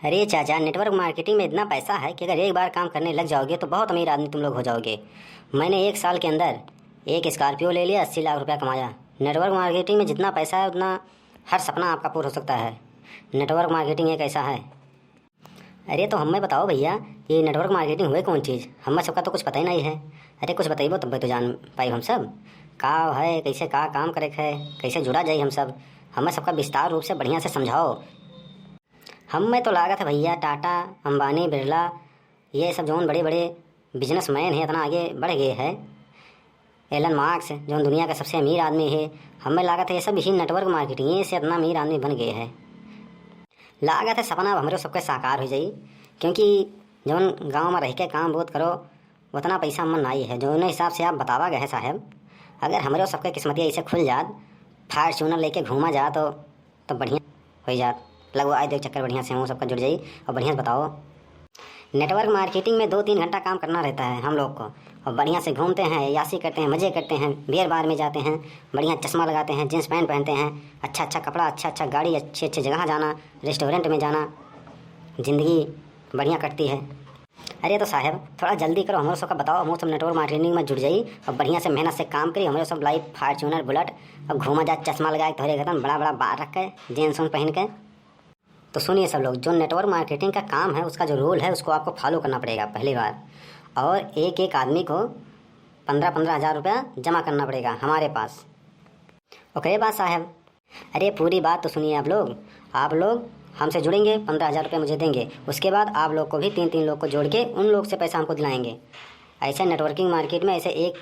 अरे चाचा, network marketing में इतना पैसा है कि अगर एक बार काम करने लग जाओगे तो बहुत अमीर आदमी तुम लोग हो जाओगे। मैंने 1 साल के अंदर एक स्कॉर्पियो ले लिया, 80 लाख रुपया कमाया। नेटवर्क मार्केटिंग में जितना पैसा है उतना हर सपना आपका पूरा हो सकता है। नेटवर्क मार्केटिंग एक ऐसा है। अरे तो हमें बताओ भैया, ये नेटवर्क मार्केटिंग हुए कौन चीज़? हमें सबका तो कुछ पता ही नहीं है। अरे कुछ बताइबो तब तो जान पाई हम सब का है, कैसे का काम करे है, कैसे जुड़ा जाए हम सब। हमें सबका विस्तार रूप से बढ़िया से समझाओ। हमें तो लागत है भैया, टाटा, अंबानी, बिरला, ये सब जौन बड़े बड़े बिजनेसमैन हैं इतना आगे बढ़ गए हैं। एलन मार्क्स जो दुनिया का सबसे अमीर आदमी है, हमें लागत है ये सब इसी नेटवर्क मार्केटिंग से इतना अमीर आदमी बन गए हैं। लागत है सपना अब हमारे सबके साकार हो जाई, क्योंकि जौन गांव में रह के काम बहुत करो उतना पैसा मन आई है। जो हिसाब से आप बतावा गए हैं साहब, अगर हमारे सबके किस्मतियाँ ऐसे खुल जात, फार्चूनर लेके घूमा जा तो बढ़िया हो जात। लगो आए दो चक्कर बढ़िया से हूँ सबका जुड़ जाई। और बढ़िया से बताओ। नेटवर्क मार्केटिंग में 2-3 घंटा काम करना रहता है हम लोग को, और बढ़िया से घूमते हैं, यासी करते हैं, मज़े करते हैं, बियर बार में जाते हैं, बढ़िया चश्मा लगाते हैं, जींस पैंट पहनते हैं, अच्छा अच्छा कपड़ा, अच्छा अच्छा गाड़ी, अच्छी अच्छी जगह जाना, रेस्टोरेंट में जाना, ज़िंदगी बढ़िया कटती है। अरे तो साहब थोड़ा जल्दी करो, हमारे सबका बताओ। हम सब नेटवर्क मार्केटिंग में जुड़ जाई और बढ़िया से मेहनत से काम करी। हमारे सब लाइफ फार्चूनर बुलेट और घूमा जा, चश्मा लगाए थोड़े खत्म, बड़ा बड़ा बाल रख के, जींस पहन के। तो सुनिए सब लोग, जो नेटवर्क मार्केटिंग का काम है उसका जो रूल है उसको आपको फॉलो करना पड़ेगा पहली बार। और एक एक आदमी को 15-15 हज़ार रुपया जमा करना पड़ेगा हमारे पास। ओके बात साहब। अरे पूरी बात तो सुनिए आप लोग हमसे जुड़ेंगे, 15 हज़ार रुपये मुझे देंगे। उसके बाद आप लोग को भी 3-3 लोग को जोड़ के उन लोग से पैसा हमको दिलाएंगे। ऐसे नेटवर्किंग मार्केट में ऐसे एक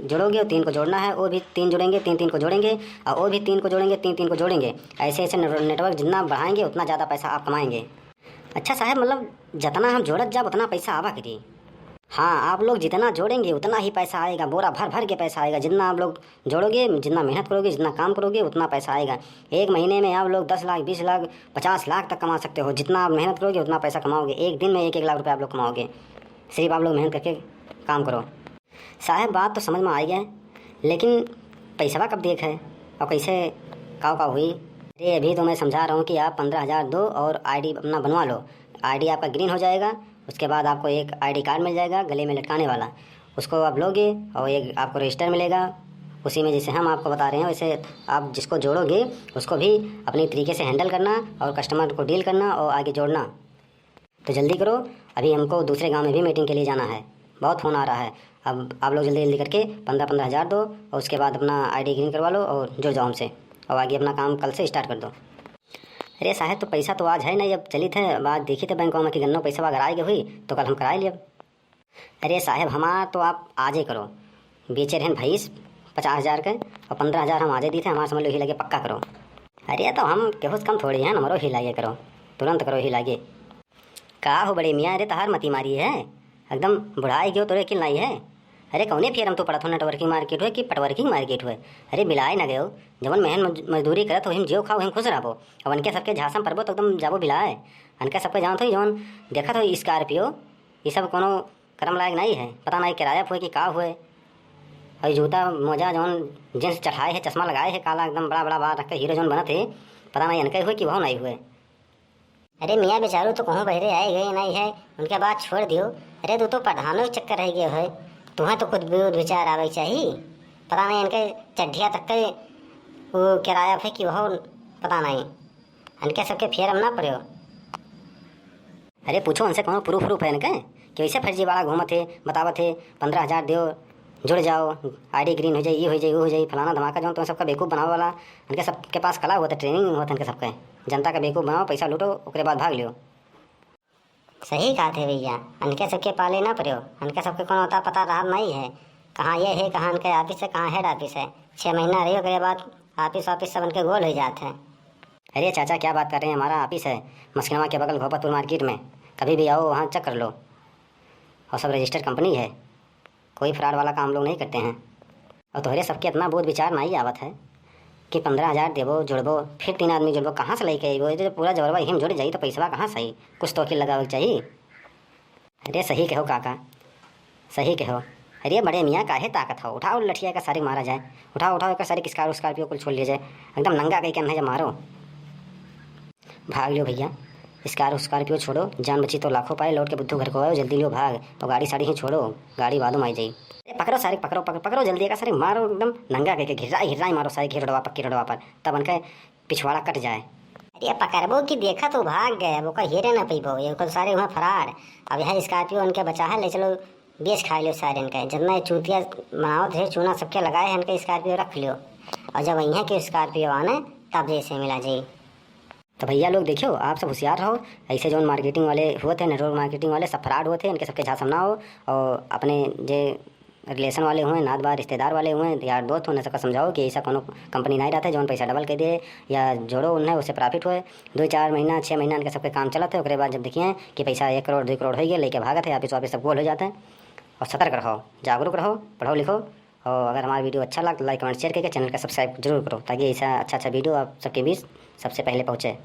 जोड़ोगे और 3 को जोड़ना है, वो भी 3 जोड़ेंगे, 3-3 को जोड़ेंगे, और वो भी 3 को जोड़ेंगे, 3-3 को जोड़ेंगे। ऐसे ऐसे नेटवर्क जितना बढ़ाएंगे उतना ज़्यादा पैसा आप कमाएंगे। अच्छा साहब, मतलब जितना हम जोड़त जाब उतना पैसा आवा करिए। हाँ, आप लोग जितना जोड़ेंगे उतना ही पैसा आएगा, बोरा भर भर के पैसा आएगा। जितना आप लोग जोड़ोगे, जितना मेहनत करोगे, जितना काम करोगे उतना पैसा आएगा। एक महीने में आप लोग 10 लाख, 20 लाख, 50 लाख तक कमा सकते हो। जितना आप मेहनत करोगे उतना पैसा कमाओगे। एक दिन में 1-1 लाख रुपये आप लोग कमाओगे, सिर्फ आप लोग मेहनत करके काम करो। साहब बात तो समझ में आई है, लेकिन पैसा कब देख है और कैसे काव का हुई? अरे अभी तो मैं समझा रहा हूँ कि आप 15 हज़ार दो और आईडी अपना बनवा लो। आईडी आपका ग्रीन हो जाएगा। उसके बाद आपको एक आईडी कार्ड मिल जाएगा गले में लटकाने वाला, उसको आप लोगे और एक आपको रजिस्टर मिलेगा। उसी में जैसे हम आपको बता रहे हैं वैसे आप जिसको जोड़ोगे उसको भी अपनी तरीके से हैंडल करना और कस्टमर को डील करना और आगे जोड़ना। तो जल्दी करो, अभी हमको दूसरे गाँव में भी मीटिंग के लिए जाना है, बहुत फ़ोन आ रहा है। अब आप लोग जल्दी जल्दी करके 15-15 हज़ार दो और उसके बाद अपना आईडी ग्रीन करवा लो और जुड़ जाओ हमसे, और आगे अपना काम कल से स्टार्ट कर दो। अरे साहब तो पैसा तो आज है नहीं, अब चली थे बात देखी थे बैंकों में कि गन्नो पैसा अगर आएगी हुई तो कल हम कराए लिए। अरे साहब हमारा तो आप आज ही करो। बेचे रहन भैंस 50 हज़ार के और 15 हज़ार हम आज ही दी थे, हमारा समझ लो ही लगे पक्का करो। अरे तो हम केहू कम थोड़ी हैं, हमारो ही लागे करो, तुरंत करो ही लागे। का हो बड़े मियाँ, अरे तहार मती मारी है एकदम, बुढ़ाई गयो तोरे किल नहीं है। अरे कौने फिर हम तो पढ़त हो नेटवर्किंग मार्केट हुए कि पटवर्किंग मार्केट हुए? अरे बिलाए ना गयो, जवन मेहन मजदूरी करत हो हिम जियो खाओ हिम खुश रहो। अब अनके सबके झांसम परबो तो एकदम जाबो बिलाए। अनके सबके जानत हो जवन देखत हो स्कॉर्पियो, ये सब कोनो कर्म लायक नहीं है। पता नहीं किराया हुए कि का हुए। और जूता मोजा जवन जींस चढ़ाए है, चश्मा लगाए है काला एकदम, बड़ा बड़ा बाल रख के हीरो जवन बनत है, पता नहीं अनके हुए कि वह नहीं हुए। अरे मियाँ बेचारू तो कहूँ बहरे आए गए नहीं है, उनके बात छोड़ दियो। अरे तू तो प्रधानों के चक्कर रह गए है, तुम्हें तो कुछ विचार आवे चाहिए। पता नहीं इनके चड्ढिया तक के वो किराया है कि वह पता नहीं, इनके सबके फेर हम ना पड़े हो। अरे पूछो उनसे कौन प्रूफ है इनके कि वैसे फर्जी वाला घूमत थे, बतावत थे 15 हज़ार दो जुड़ जाओ, आईडी ग्रीन हो जाए, ये हो जाए, वो हो जाए, फलाना धमाका जो तो सबका बेवकूफ़ बनाओ वाला। इनके सबके पास कला होता, ट्रेनिंग होता इनके सबके। जनता का बेवकूफ़ बनाओ, पैसा लूटो, उसके बाद भाग लियो। सही कहा थे भैया, इनके सबके पाले ना पड़े हो। इनके सबके कौन होता पता रहा नहीं है, कहाँ ये है, कहाँ इनके ऑफिस है, कहाँ हेड ऑफिस है। 6 महीना रही उसके बाद ऑफिस सब इनके गोल हो जाते हैं। अरे चाचा क्या बात कर रहे हैं, हमारा ऑफिस है मस्किनवा के बगल भोपालपुर मार्केट में, कभी भी आओ वहाँ चेक कर लो। और सब रजिस्टर्ड कंपनी है, कोई फ्रॉड वाला काम लोग नहीं करते हैं। और तुम्हारे सबके इतना बहुत विचार नहीं आवत है कि 15 हज़ार देवो जुड़बो, फिर 3 आदमी जुड़बो, कहाँ से लेके आइबो? ये पूरा जवरवा हिम जुड़ जाई तो पैसा कहाँ सही, कुछ तो अखिल लगावे चाहिए। अरे सही कहो काका, सही कहो। अरे बड़े मियाँ काहे ताकत हो, उठाओ लठिया का सारे मारा जाए, उठाओ उठाओ एक सारी स्कॉर्पियो को छोड़ लिया जाए, एकदम नंगा कहीं कहना है जब मारो। भाग लो भैया, स्कॉर्पियो छोड़ो, जान बची तो लाखों पाए, लौट के बुद्धू घर को आओ, जल्दी लो भाग, और गाड़ी साड़ी ही छोड़ो, गाड़ी बाद में आई जाई। पकड़ो सारे, पकड़ो जल्दी का सारे, मारो एकदम नंगा करके, घिराई मारो सारे पक्की रोडवा पर, तब उनका पिछवाड़ा कट जाए। अरे पकड़बो कि देखा तो भाग गए, वो का हेरे ना पैबो, ये को सारे वहाँ फरार। अब यहाँ स्कॉर्पियो उनके बचा है, ले चलो बेच खा लो सारे इनका, जितना चूतिया बनाओ थे चूना सबके लगाए हैं इनके, स्कॉर्पियो रख लियो, और जब यहाँ के स्कॉर्पियो आने तब जैसे मिला जी। तो भैया लोग देखियो, आप सब होशियार रहो, ऐसे जो मार्केटिंग वाले हुए थे, नेटवर्क मार्केटिंग वाले सब फ्रॉड हुए थे, इनके सबके झांसा ना हो, और अपने जे रिलेशन वाले हुए, नात बार रिश्तेदार वाले हुए, यार दोस्त उन्हें सबका समझाओ कि ऐसा कोनो कंपनी नहीं रहता है जो पैसा डबल कर दे, या जोड़ो उन्हें उससे प्रॉफिट हुए। 2-4 महीना 6 महीना इनके सबके काम चला था, उसके बाद जब देखिए कि पैसा 1 करोड़ 2 करोड़ हो गया, लेके भागा थे वापिस सब गोल हो जाते हैं। और सतर्क रहो, जागरूक रहो, पढ़ो लिखो, और अगर हमारा वीडियो अच्छा लगा तो लाइक कमेंट शेयर करके चैनल का सब्सक्राइब जरूर करो, ताकि ऐसा अच्छा वीडियो आप सबके बीच सबसे पहले पहुँचे।